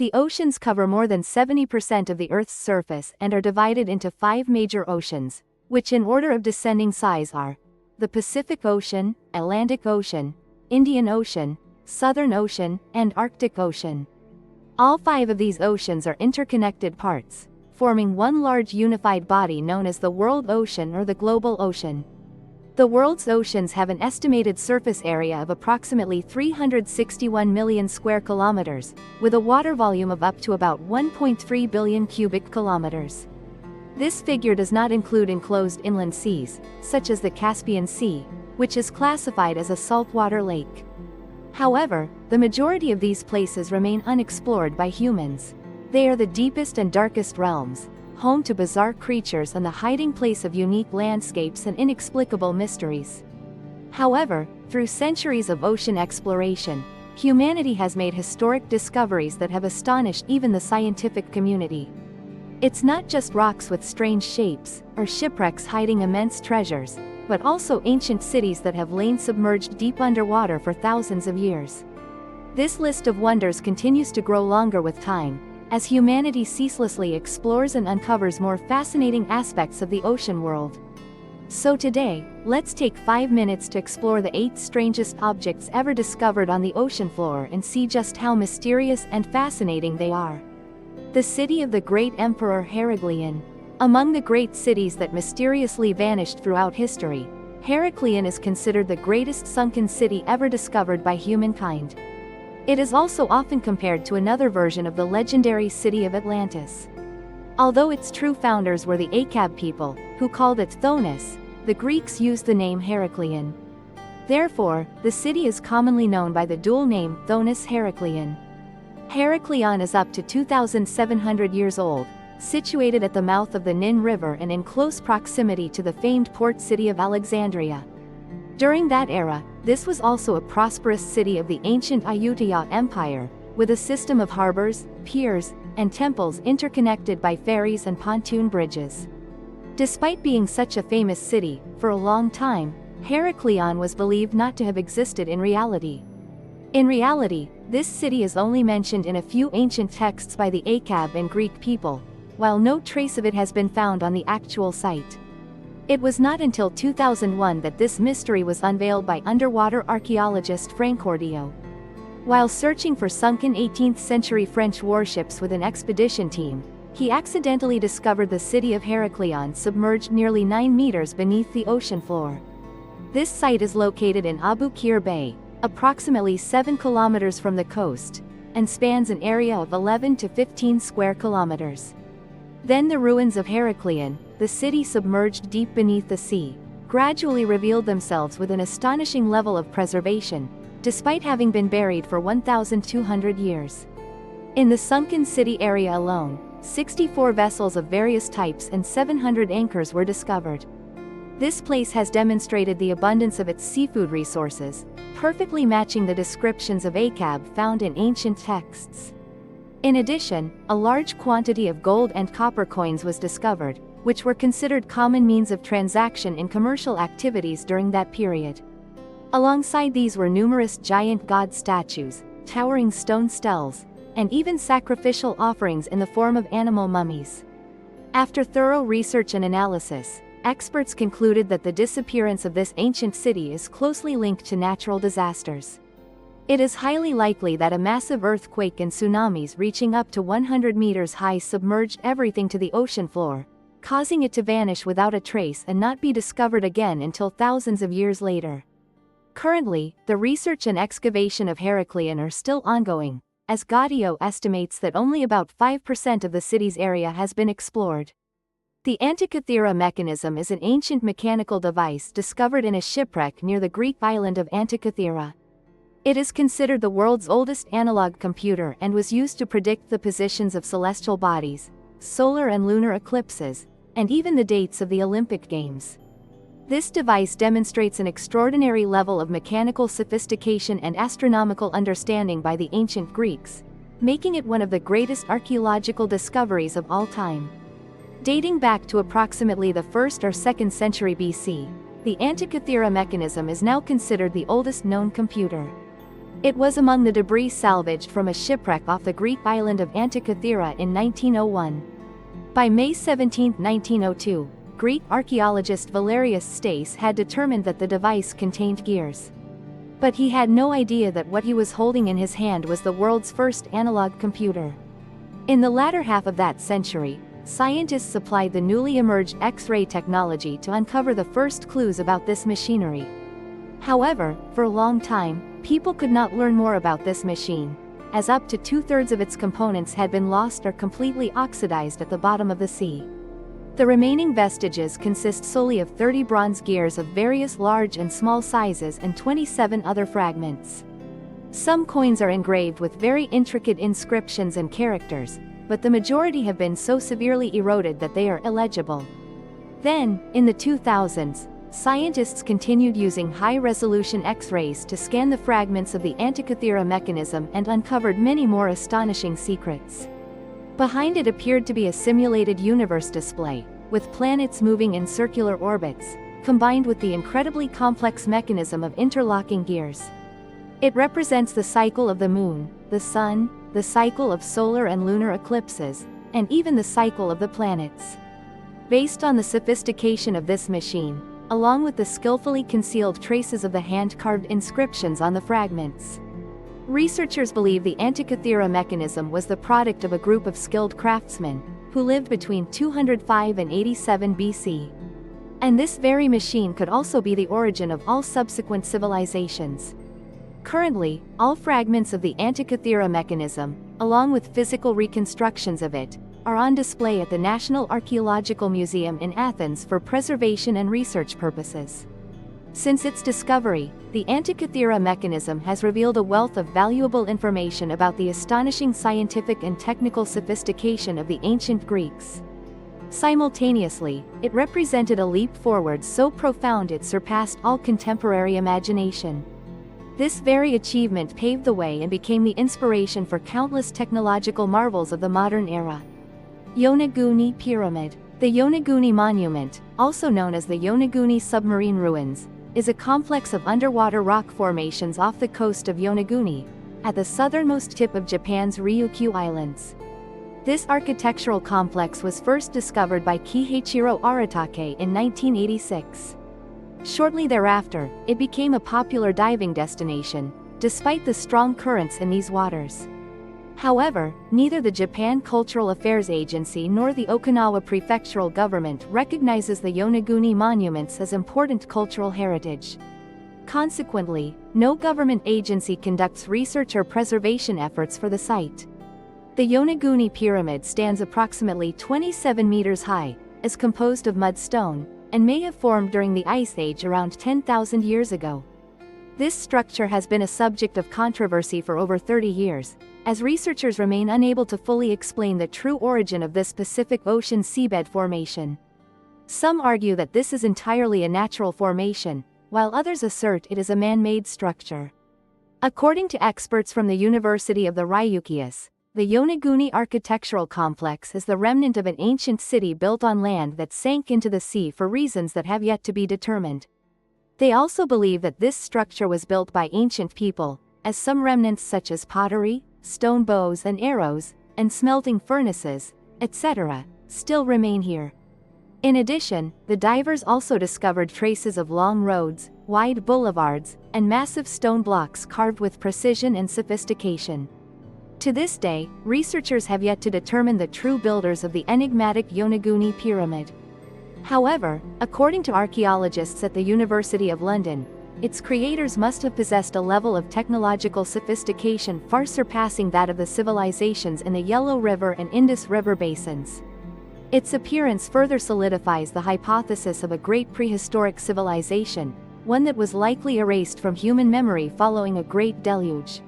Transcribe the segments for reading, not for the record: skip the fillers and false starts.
The oceans cover more than 70% of the Earth's surface and are divided into 5 major oceans, which in order of descending size are the Pacific Ocean, Atlantic Ocean, Indian Ocean, Southern Ocean, and Arctic Ocean. All 5 of these oceans are interconnected parts, forming one large unified body known as the world ocean or the global ocean. The world's oceans have an estimated surface area of approximately 361 million square kilometers, with a water volume of up to about 1.3 billion cubic kilometers. This figure does not include enclosed inland seas, such as the Caspian Sea, which is classified as a saltwater lake. However, the majority of these places remain unexplored by humans. They are the deepest and darkest realms, home to bizarre creatures and the hiding place of unique landscapes and inexplicable mysteries. However, through centuries of ocean exploration, humanity has made historic discoveries that have astonished even the scientific community. It's not just rocks with strange shapes, or shipwrecks hiding immense treasures, but also ancient cities that have lain submerged deep underwater for thousands of years. This list of wonders continues to grow longer with time, as humanity ceaselessly explores and uncovers more fascinating aspects of the ocean world. So today, let's take 5 minutes to explore the 8 strangest objects ever discovered on the ocean floor and see just how mysterious and fascinating they are. The city of the great emperor Heraclion. Among the great cities that mysteriously vanished throughout history, Heraclion is considered the greatest sunken city ever discovered by humankind. It is also often compared to another version of the legendary city of Atlantis. Although its true founders were the Akkad people, who called it Thonis, the Greeks used the name Heraclion. Therefore, the city is commonly known by the dual name Thonis Heraclion. Heraclion is up to 2,700 years old, situated at the mouth of the Nin River and in close proximity to the famed port city of Alexandria. During that era, this was also a prosperous city of the ancient Ayutthaya Empire, with a system of harbors, piers, and temples interconnected by ferries and pontoon bridges. Despite being such a famous city, for a long time, Heraclion was believed not to have existed in reality. In reality, this city is only mentioned in a few ancient texts by the Akkad and Greek people, while no trace of it has been found on the actual site. It was not until 2001 that this mystery was unveiled by underwater archaeologist Frank Cordio. While searching for sunken 18th-century French warships with an expedition team, he accidentally discovered the city of Heraclion submerged nearly 9 meters beneath the ocean floor. This site is located in Abu Qir Bay, approximately 7 kilometers from the coast, and spans an area of 11 to 15 square kilometers. Then the ruins of Heraclion, the city submerged deep beneath the sea, gradually revealed themselves with an astonishing level of preservation, despite having been buried for 1,200 years. In the sunken city area alone, 64 vessels of various types and 700 anchors were discovered. This place has demonstrated the abundance of its seafood resources, perfectly matching the descriptions of Akkad found in ancient texts. In addition, a large quantity of gold and copper coins was discovered, which were considered common means of transaction in commercial activities during that period. Alongside these were numerous giant god statues, towering stone stelae, and even sacrificial offerings in the form of animal mummies. After thorough research and analysis, experts concluded that the disappearance of this ancient city is closely linked to natural disasters. It is highly likely that a massive earthquake and tsunamis reaching up to 100 meters high submerged everything to the ocean floor, causing it to vanish without a trace and not be discovered again until thousands of years later. Currently, the research and excavation of Heraclion are still ongoing, as Gaudio estimates that only about 5% of the city's area has been explored. The Antikythera mechanism is an ancient mechanical device discovered in a shipwreck near the Greek island of Antikythera. It is considered the world's oldest analog computer and was used to predict the positions of celestial bodies, solar and lunar eclipses, and even the dates of the Olympic Games. This device demonstrates an extraordinary level of mechanical sophistication and astronomical understanding by the ancient Greeks, making it one of the greatest archaeological discoveries of all time. Dating back to approximately the 1st or 2nd century BC, the Antikythera mechanism is now considered the oldest known computer. It was among the debris salvaged from a shipwreck off the Greek island of Antikythera in 1901. By May 17, 1902, Greek archaeologist Valerius Stace had determined that the device contained gears. But he had no idea that what he was holding in his hand was the world's first analog computer. In the latter half of that century, scientists applied the newly emerged X-ray technology to uncover the first clues about this machinery. However, for a long time, people could not learn more about this machine, as up to two-thirds of its components had been lost or completely oxidized at the bottom of the sea. The remaining vestiges consist solely of 30 bronze gears of various large and small sizes and 27 other fragments. Some coins are engraved with very intricate inscriptions and characters, but the majority have been so severely eroded that they are illegible. Then, in the 2000s, scientists continued using high-resolution X-rays to scan the fragments of the Antikythera mechanism and uncovered many more astonishing secrets. Behind it appeared to be a simulated universe display, with planets moving in circular orbits, combined with the incredibly complex mechanism of interlocking gears. It represents the cycle of the moon, the sun, the cycle of solar and lunar eclipses, and even the cycle of the planets. Based on the sophistication of this machine, along with the skillfully concealed traces of the hand-carved inscriptions on the fragments, researchers believe the Antikythera mechanism was the product of a group of skilled craftsmen, who lived between 205 and 87 BC. And this very machine could also be the origin of all subsequent civilizations. Currently, all fragments of the Antikythera mechanism, along with physical reconstructions of it, are on display at the National Archaeological Museum in Athens for preservation and research purposes. Since its discovery, the Antikythera mechanism has revealed a wealth of valuable information about the astonishing scientific and technical sophistication of the ancient Greeks. Simultaneously, it represented a leap forward so profound it surpassed all contemporary imagination. This very achievement paved the way and became the inspiration for countless technological marvels of the modern era. Yonaguni Pyramid. The Yonaguni Monument, also known as the Yonaguni Submarine Ruins, is a complex of underwater rock formations off the coast of Yonaguni, at the southernmost tip of Japan's Ryukyu Islands. This architectural complex was first discovered by Kiheichiro Aratake in 1986. Shortly thereafter, it became a popular diving destination, despite the strong currents in these waters. However, neither the Japan Cultural Affairs Agency nor the Okinawa Prefectural Government recognizes the Yonaguni monuments as important cultural heritage. Consequently, no government agency conducts research or preservation efforts for the site. The Yonaguni Pyramid stands approximately 27 meters high, is composed of mudstone, and may have formed during the Ice Age around 10,000 years ago. This structure has been a subject of controversy for over 30 years, as researchers remain unable to fully explain the true origin of this Pacific Ocean seabed formation. Some argue that this is entirely a natural formation, while others assert it is a man-made structure. According to experts from the University of the Ryukyus, the Yonaguni architectural complex is the remnant of an ancient city built on land that sank into the sea for reasons that have yet to be determined. They also believe that this structure was built by ancient people, as some remnants such as pottery, stone bows and arrows, and smelting furnaces, etc., still remain here. In addition, the divers also discovered traces of long roads, wide boulevards, and massive stone blocks carved with precision and sophistication. To this day, researchers have yet to determine the true builders of the enigmatic Yonaguni Pyramid. However, according to archaeologists at the University of London, its creators must have possessed a level of technological sophistication far surpassing that of the civilizations in the Yellow River and Indus River basins. Its appearance further solidifies the hypothesis of a great prehistoric civilization, one that was likely erased from human memory following a great deluge.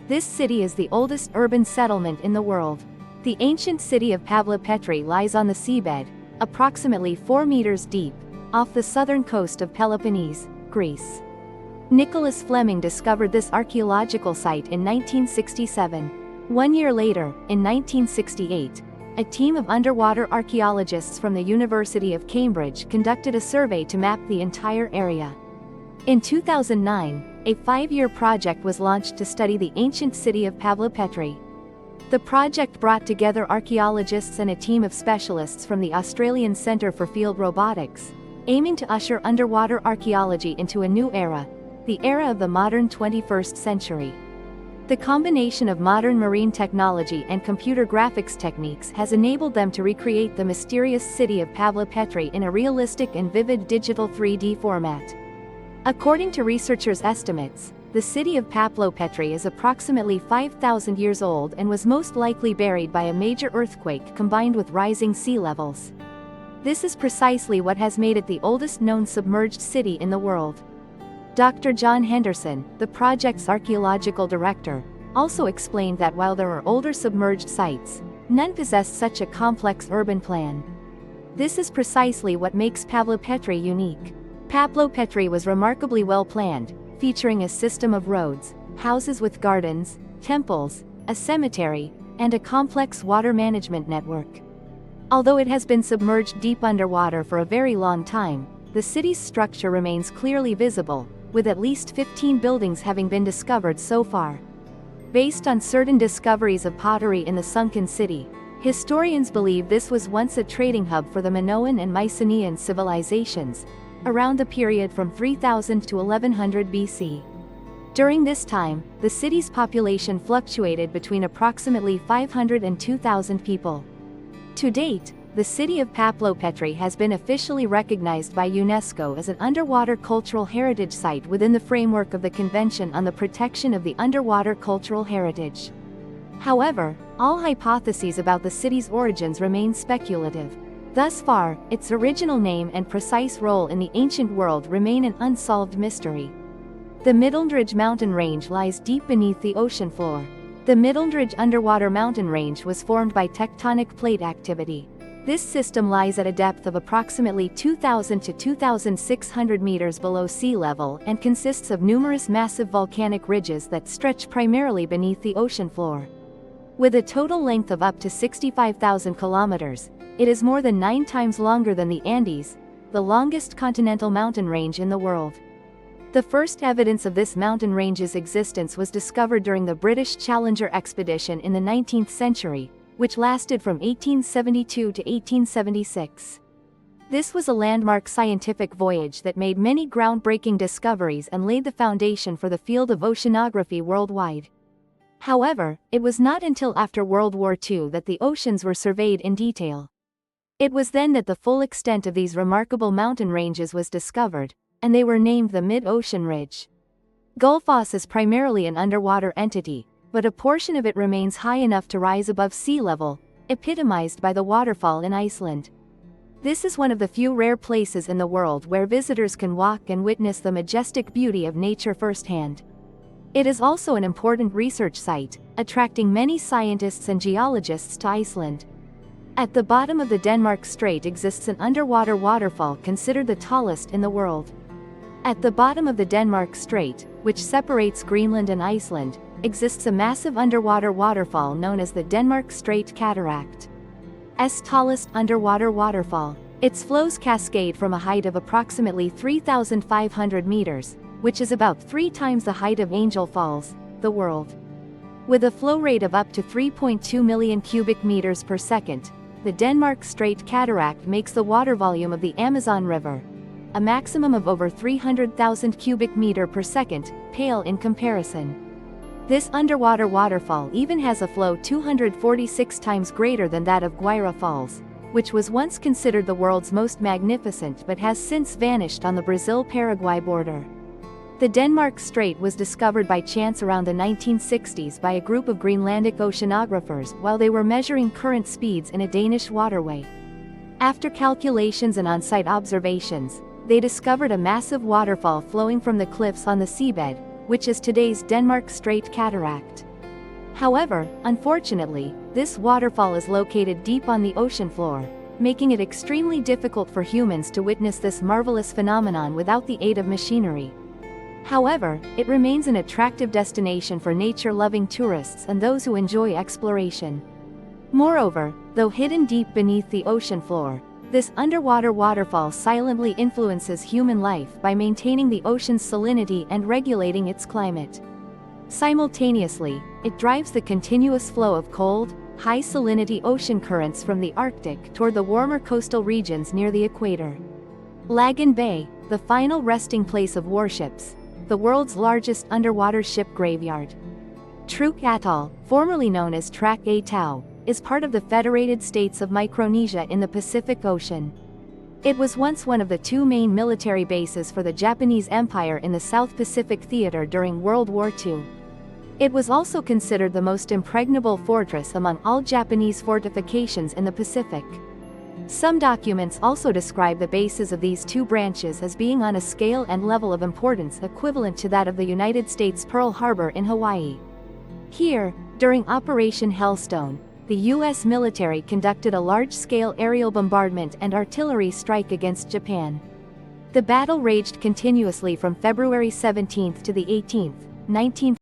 This city is the oldest urban settlement in the world. The ancient city of Pavlopetri lies on the seabed, approximately 4 meters deep, off the southern coast of Peloponnese, Greece. Nicholas Fleming discovered this archaeological site in 1967. 1 year later, in 1968, a team of underwater archaeologists from the University of Cambridge conducted a survey to map the entire area. In 2009, a 5-year project was launched to study the ancient city of Pavlopetri. The project brought together archaeologists and a team of specialists from the Australian Centre for Field Robotics, aiming to usher underwater archaeology into a new era, the era of the modern 21st century. The combination of modern marine technology and computer graphics techniques has enabled them to recreate the mysterious city of Pavlopetri in a realistic and vivid digital 3D format. According to researchers' estimates, the city of Pavlopetri is approximately 5,000 years old and was most likely buried by a major earthquake combined with rising sea levels. This is precisely what has made it the oldest known submerged city in the world. Dr. John Henderson, the project's archaeological director, also explained that while there are older submerged sites, none possess such a complex urban plan. This is precisely what makes Pavlopetri unique. Pavlopetri was remarkably well planned, featuring a system of roads, houses with gardens, temples, a cemetery, and a complex water management network. Although it has been submerged deep underwater for a very long time, the city's structure remains clearly visible, with at least 15 buildings having been discovered so far. Based on certain discoveries of pottery in the sunken city, historians believe this was once a trading hub for the Minoan and Mycenaean civilizations, around the period from 3000 to 1100 BC. During this time, the city's population fluctuated between approximately 500 and 2,000 people. To date, the city of Pavlopetri has been officially recognized by UNESCO as an underwater cultural heritage site within the framework of the Convention on the Protection of the Underwater Cultural Heritage. However, all hypotheses about the city's origins remain speculative. Thus far, its original name and precise role in the ancient world remain an unsolved mystery. The Middeldridge mountain range lies deep beneath the ocean floor. The Middeldridge underwater mountain range was formed by tectonic plate activity. This system lies at a depth of approximately 2,000 to 2,600 meters below sea level and consists of numerous massive volcanic ridges that stretch primarily beneath the ocean floor. With a total length of up to 65,000 kilometers, it is more than 9 times longer than the Andes, the longest continental mountain range in the world. The first evidence of this mountain range's existence was discovered during the British Challenger expedition in the 19th century, which lasted from 1872 to 1876. This was a landmark scientific voyage that made many groundbreaking discoveries and laid the foundation for the field of oceanography worldwide. However, it was not until after World War II that the oceans were surveyed in detail. It was then that the full extent of these remarkable mountain ranges was discovered, and they were named the Mid-Ocean Ridge. Gullfoss is primarily an underwater entity, but a portion of it remains high enough to rise above sea level, epitomized by the waterfall in Iceland. This is one of the few rare places in the world where visitors can walk and witness the majestic beauty of nature firsthand. It is also an important research site, attracting many scientists and geologists to Iceland. At the bottom of the Denmark Strait exists an underwater waterfall considered the tallest in the world. At the bottom of the Denmark Strait, which separates Greenland and Iceland, exists a massive underwater waterfall known as the Denmark Strait Cataract. Tallest underwater waterfall. Its flows cascade from a height of approximately 3,500 meters, which is about 3 times the height of Angel Falls, the world. With a flow rate of up to 3.2 million cubic meters per second, the Denmark Strait Cataract makes the water volume of the Amazon River, a maximum of over 300,000 cubic meter per second, pale in comparison. This underwater waterfall even has a flow 246 times greater than that of Guaira Falls, which was once considered the world's most magnificent but has since vanished on the Brazil-Paraguay border. The Denmark Strait was discovered by chance around the 1960s by a group of Greenlandic oceanographers while they were measuring current speeds in a Danish waterway. After calculations and on-site observations, they discovered a massive waterfall flowing from the cliffs on the seabed, which is today's Denmark Strait Cataract. However, unfortunately, this waterfall is located deep on the ocean floor, making it extremely difficult for humans to witness this marvelous phenomenon without the aid of machinery. However, it remains an attractive destination for nature-loving tourists and those who enjoy exploration. Moreover, though hidden deep beneath the ocean floor, This underwater waterfall silently influences human life by maintaining the ocean's salinity and regulating its climate. Simultaneously, it drives the continuous flow of cold, high salinity ocean currents from the Arctic toward the warmer coastal regions near the equator. Lagan Bay, the final resting place of warships, the world's largest underwater ship graveyard. Truk Atoll, formerly known as Trak A Tau, is part of the Federated States of Micronesia in the Pacific Ocean. It was once one of the two main military bases for the Japanese Empire in the South Pacific Theater during World War II. It was also considered the most impregnable fortress among all Japanese fortifications in the Pacific. Some documents also describe the bases of these two branches as being on a scale and level of importance equivalent to that of the United States Pearl Harbor in Hawaii. Here, during Operation Hellstone, the U.S. military conducted a large-scale aerial bombardment and artillery strike against Japan. The battle raged continuously from February 17 to the 18th, 1945.